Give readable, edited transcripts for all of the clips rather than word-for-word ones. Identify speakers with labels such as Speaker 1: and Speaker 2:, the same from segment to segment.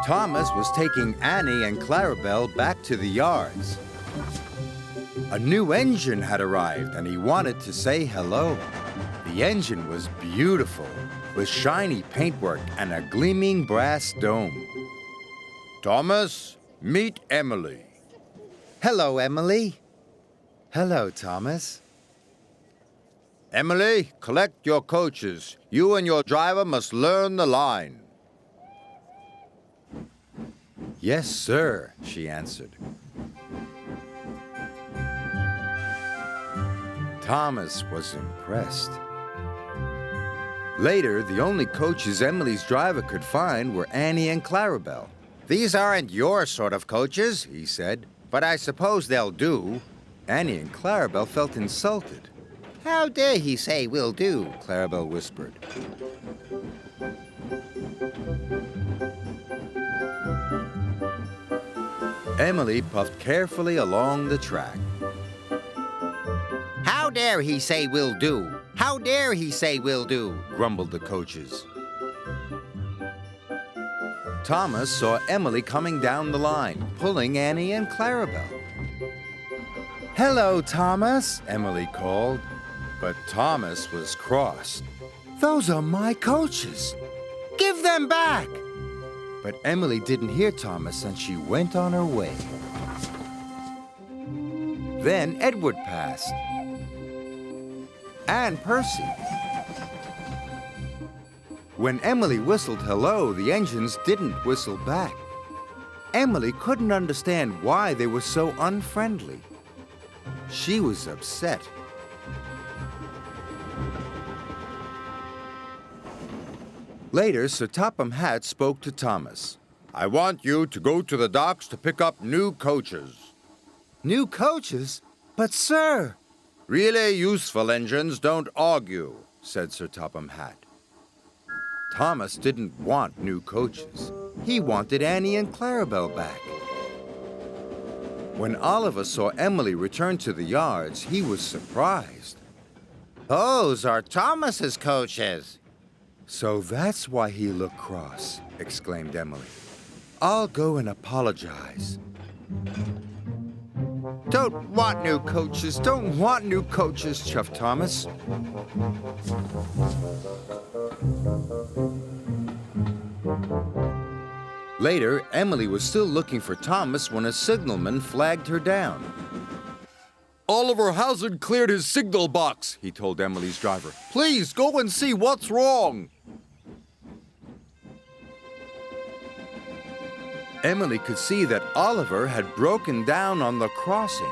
Speaker 1: Thomas was taking Annie and Clarabelle back to the yards. A new engine had arrived, and he wanted to say hello. The engine was beautiful, with shiny paintwork and a gleaming brass dome.
Speaker 2: Thomas, meet Emily.
Speaker 1: Hello, Emily. Hello, Thomas.
Speaker 2: Emily, collect your coaches. You and your driver must learn the line.
Speaker 1: Yes, sir, she answered. Thomas was impressed. Later, the only coaches Emily's driver could find were Annie and Clarabelle.
Speaker 2: These aren't your sort of coaches, he said, but I suppose they'll do.
Speaker 1: Annie and Clarabelle felt insulted.
Speaker 2: How dare he say will do,
Speaker 1: Clarabelle whispered. Emily puffed carefully along the track.
Speaker 2: How dare he say will do? How dare he say will do?
Speaker 1: Grumbled the coaches. Thomas saw Emily coming down the line, pulling Annie and Clarabelle. Hello, Thomas, Emily called. But Thomas was cross. Those are my coaches. Give them back! But Emily didn't hear Thomas, and she went on her way. Then Edward passed. And Percy. When Emily whistled hello, the engines didn't whistle back. Emily couldn't understand why they were so unfriendly. She was upset. Later, Sir Topham Hatt spoke to Thomas.
Speaker 2: I want you to go to the docks to pick up new coaches.
Speaker 1: New coaches? But, sir...
Speaker 2: Really useful engines don't argue, said Sir Topham Hatt.
Speaker 1: Thomas didn't want new coaches. He wanted Annie and Clarabelle back. When Oliver saw Emily return to the yards, he was surprised.
Speaker 2: Those are Thomas's coaches.
Speaker 1: So that's why he looked cross, exclaimed Emily. I'll go and apologize. Don't want new coaches, chuffed Thomas. Later, Emily was still looking for Thomas when a signalman flagged her down.
Speaker 2: Oliver hasn't cleared his signal box, he told Emily's driver. Please go and see what's wrong.
Speaker 1: Emily could see that Oliver had broken down on the crossing.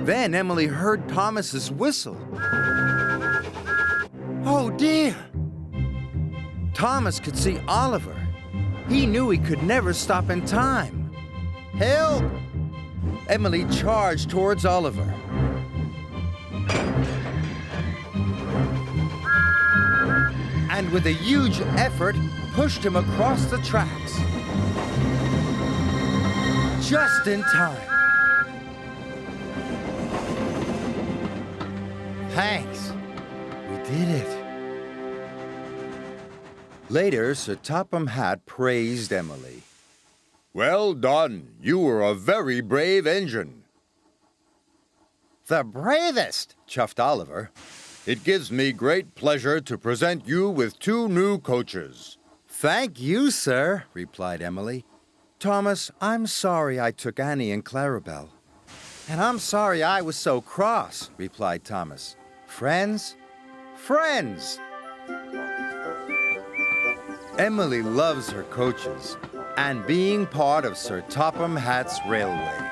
Speaker 1: Then Emily heard Thomas's whistle. Oh dear! Thomas could see Oliver. He knew he could never stop in time. Help! Emily charged towards Oliver. And with a huge effort, pushed him across the tracks. Just in time.
Speaker 2: Thanks.
Speaker 1: We did it. Later, Sir Topham Hatt praised Emily.
Speaker 2: Well done. You were a very brave engine.
Speaker 1: The bravest, chuffed Oliver.
Speaker 2: It gives me great pleasure to present you with 2 new coaches.
Speaker 1: Thank you, sir, replied Emily. Thomas, I'm sorry I took Annie and Clarabelle. And I'm sorry I was so cross, replied Thomas. Friends? Friends! Emily loves her coaches and being part of Sir Topham Hatt's railway.